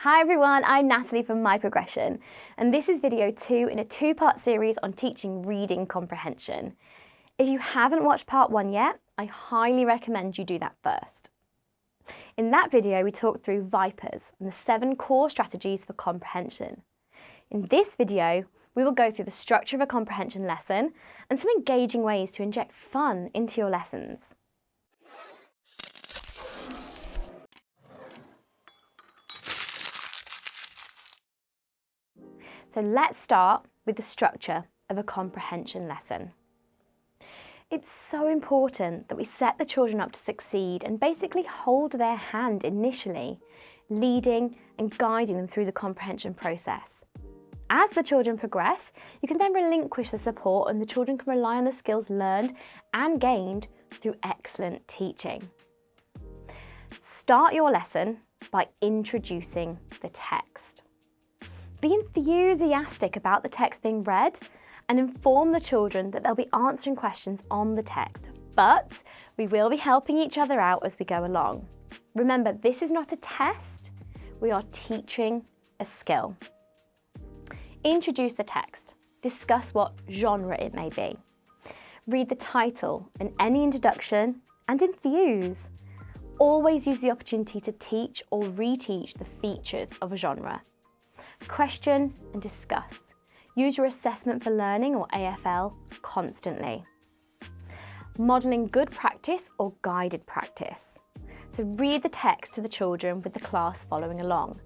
Hi everyone, I'm Natalie from MyProgression, and this is video 2 in a 2-part series on teaching reading comprehension. If you haven't watched part 1 yet, I highly recommend you do that first. In that video, we talked through VIPERs and the 7 core strategies for comprehension. In this video, we will go through the structure of a comprehension lesson and some engaging ways to inject fun into your lessons. So let's start with the structure of a comprehension lesson. It's so important that we set the children up to succeed and basically hold their hand initially, leading and guiding them through the comprehension process. As the children progress, you can then relinquish the support and the children can rely on the skills learned and gained through excellent teaching. Start your lesson by introducing the text. Be enthusiastic about the text being read and inform the children that they'll be answering questions on the text, but we will be helping each other out as we go along. Remember, this is not a test, we are teaching a skill. Introduce the text. Discuss what genre it may be. Read the title and any introduction and enthuse. Always use the opportunity to teach or reteach the features of a genre. Question and discuss. Use your assessment for learning or AFL constantly. Modelling good practice or guided practice. So read the text to the children with the class following along.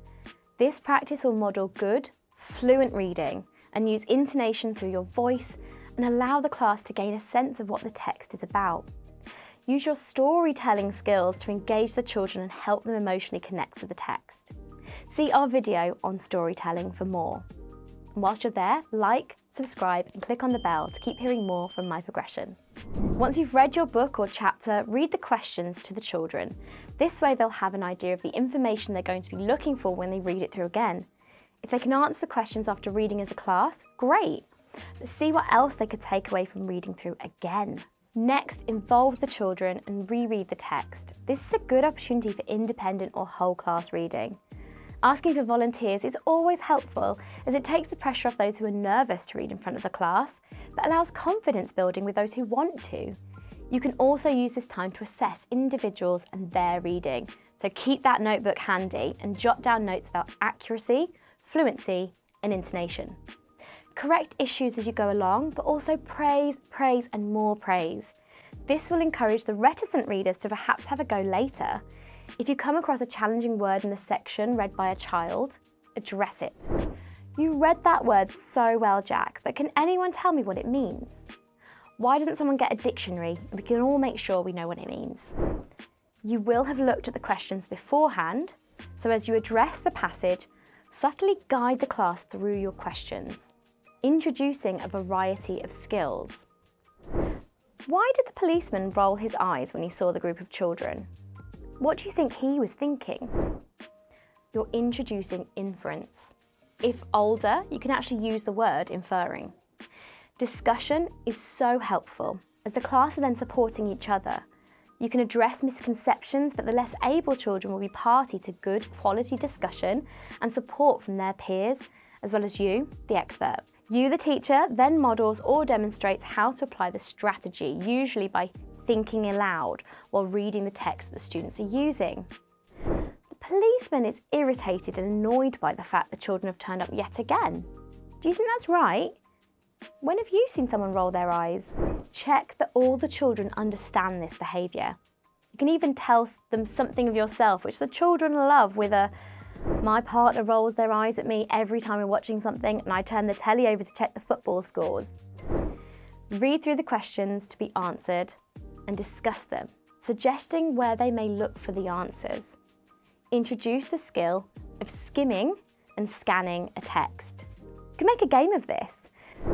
This practice will model good, fluent reading and use intonation through your voice and allow the class to gain a sense of what the text is about. Use your storytelling skills to engage the children and help them emotionally connect with the text. See our video on storytelling for more. And whilst you're there, like, subscribe and click on the bell to keep hearing more from MyProgression. Once you've read your book or chapter, read the questions to the children. This way they'll have an idea of the information they're going to be looking for when they read it through again. If they can answer the questions after reading as a class, great. But see what else they could take away from reading through again. Next, involve the children and reread the text. This is a good opportunity for independent or whole class reading. Asking for volunteers is always helpful as it takes the pressure off those who are nervous to read in front of the class, but allows confidence building with those who want to. You can also use this time to assess individuals and their reading. So keep that notebook handy and jot down notes about accuracy, fluency and intonation. Correct issues as you go along, but also praise, praise and more praise. This will encourage the reticent readers to perhaps have a go later. If you come across a challenging word in the section read by a child, address it. You read that word so well, Jack, but can anyone tell me what it means? Why doesn't someone get a dictionary and we can all make sure we know what it means? You will have looked at the questions beforehand, so as you address the passage, subtly guide the class through your questions, introducing a variety of skills. Why did the policeman roll his eyes when he saw the group of children? What do you think he was thinking? You're introducing inference. If older, you can actually use the word inferring. Discussion is so helpful, as the class are then supporting each other. You can address misconceptions, but the less able children will be party to good quality discussion and support from their peers, as well as you, the expert. You, the teacher, then models or demonstrates how to apply the strategy, usually by thinking aloud while reading the text that the students are using. The policeman is irritated and annoyed by the fact the children have turned up yet again. Do you think that's right? When have you seen someone roll their eyes? Check that all the children understand this behaviour. You can even tell them something of yourself, which the children love, with a "My partner rolls their eyes at me every time we're watching something and I turn the telly over to check the football scores." Read through the questions to be answered and discuss them, suggesting where they may look for the answers. Introduce the skill of skimming and scanning a text. You can make a game of this.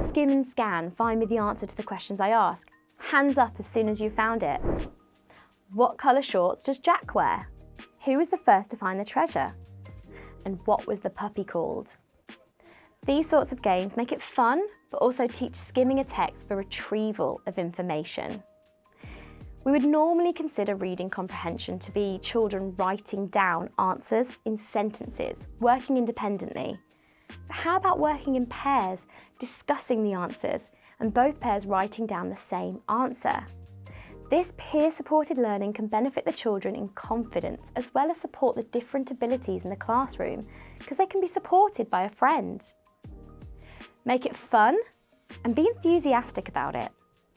Skim and scan, find me the answer to the questions I ask. Hands up as soon as you found it. What colour shorts does Jack wear? Who was the first to find the treasure? And what was the puppy called? These sorts of games make it fun, but also teach skimming a text for retrieval of information. We would normally consider reading comprehension to be children writing down answers in sentences, working independently. But how about working in pairs, discussing the answers, and both pairs writing down the same answer? This peer-supported learning can benefit the children in confidence as well as support the different abilities in the classroom because they can be supported by a friend. Make it fun and be enthusiastic about it.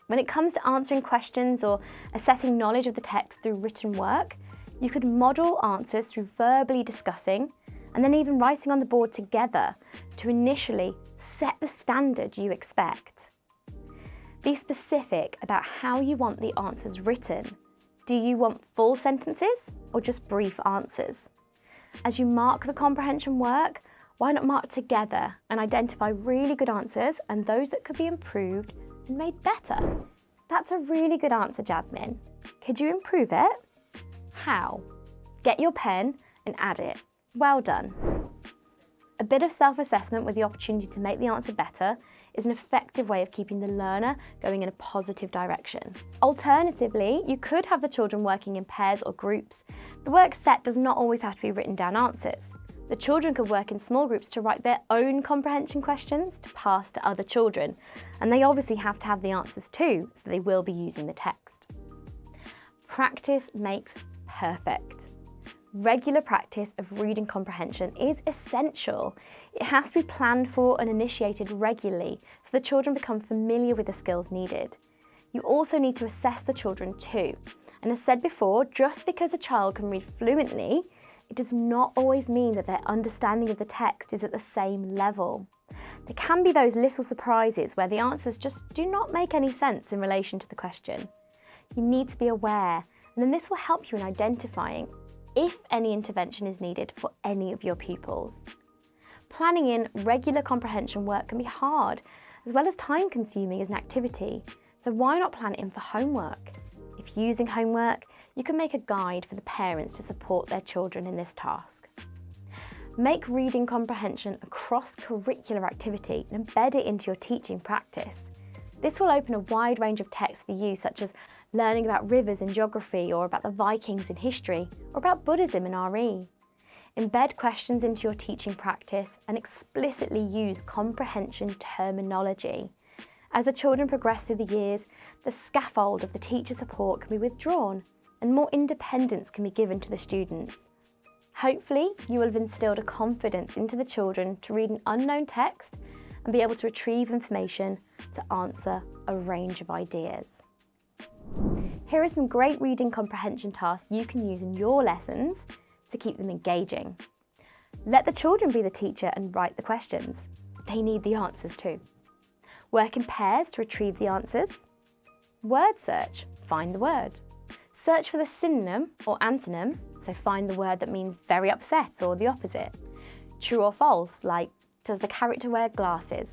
When it comes to answering questions or assessing knowledge of the text through written work, you could model answers through verbally discussing and then even writing on the board together to initially set the standard you expect. Be specific about how you want the answers written. Do you want full sentences or just brief answers? As you mark the comprehension work, why not mark together and identify really good answers and those that could be improved and made better? That's a really good answer, Jasmine. Could you improve it? How? Get your pen and add it. Well done. A bit of self-assessment with the opportunity to make the answer better is an effective way of keeping the learner going in a positive direction. Alternatively, you could have the children working in pairs or groups. The work set does not always have to be written down answers. The children could work in small groups to write their own comprehension questions to pass to other children, and they obviously have to have the answers too, so they will be using the text. Practice makes perfect. Regular practice of reading comprehension is essential. It has to be planned for and initiated regularly so the children become familiar with the skills needed. You also need to assess the children too. And as said before, just because a child can read fluently, it does not always mean that their understanding of the text is at the same level. There can be those little surprises where the answers just do not make any sense in relation to the question. You need to be aware, and then this will help you in identifying if any intervention is needed for any of your pupils. Planning in regular comprehension work can be hard, as well as time-consuming as an activity, so why not plan it in for homework? If using homework, you can make a guide for the parents to support their children in this task. Make reading comprehension a cross-curricular activity and embed it into your teaching practice. This will open a wide range of texts for you, such as learning about rivers in geography, or about the Vikings in history, or about Buddhism in RE. Embed questions into your teaching practice and explicitly use comprehension terminology. As the children progress through the years, the scaffold of the teacher support can be withdrawn and more independence can be given to the students. Hopefully, you will have instilled a confidence into the children to read an unknown text and be able to retrieve information to answer a range of ideas. Here are some great reading comprehension tasks you can use in your lessons to keep them engaging. Let the children be the teacher and write the questions. They need the answers too. Work in pairs to retrieve the answers. Word search, find the word. Search for the synonym or antonym, so find the word that means very upset or the opposite. True or false, like does the character wear glasses?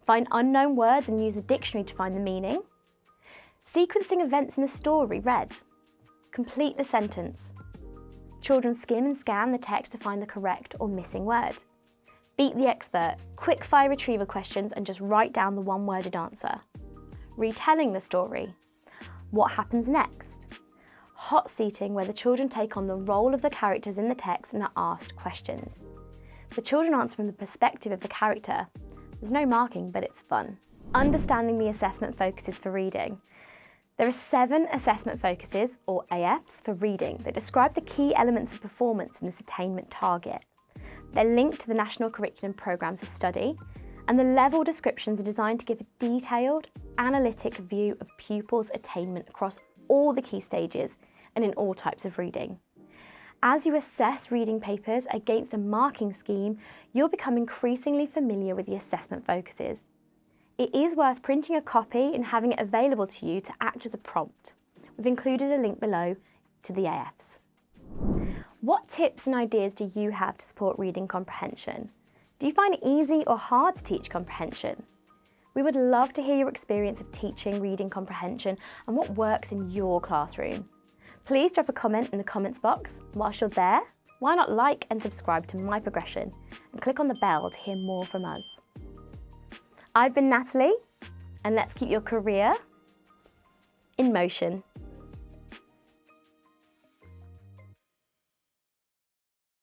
Find unknown words and use the dictionary to find the meaning. Sequencing events in the story read. Complete the sentence. Children skim and scan the text to find the correct or missing word. Beat the expert, quick fire retrieval questions and just write down the one-worded answer. Retelling the story. What happens next? Hot seating, where the children take on the role of the characters in the text and are asked questions. The children answer from the perspective of the character. There's no marking, but it's fun. Understanding the assessment focuses for reading. There are 7 assessment focuses, or AFs, for reading that describe the key elements of performance in this attainment target. They're linked to the National Curriculum Programmes of Study, and the level descriptions are designed to give a detailed, analytic view of pupils' attainment across all the key stages and in all types of reading. As you assess reading papers against a marking scheme, you'll become increasingly familiar with the assessment focuses. It is worth printing a copy and having it available to you to act as a prompt. We've included a link below to the AFs. What tips and ideas do you have to support reading comprehension? Do you find it easy or hard to teach comprehension? We would love to hear your experience of teaching reading comprehension and what works in your classroom. Please drop a comment in the comments box. Whilst you're there, why not like and subscribe to MyProgression and click on the bell to hear more from us. I've been Natalie, and let's keep your career in motion.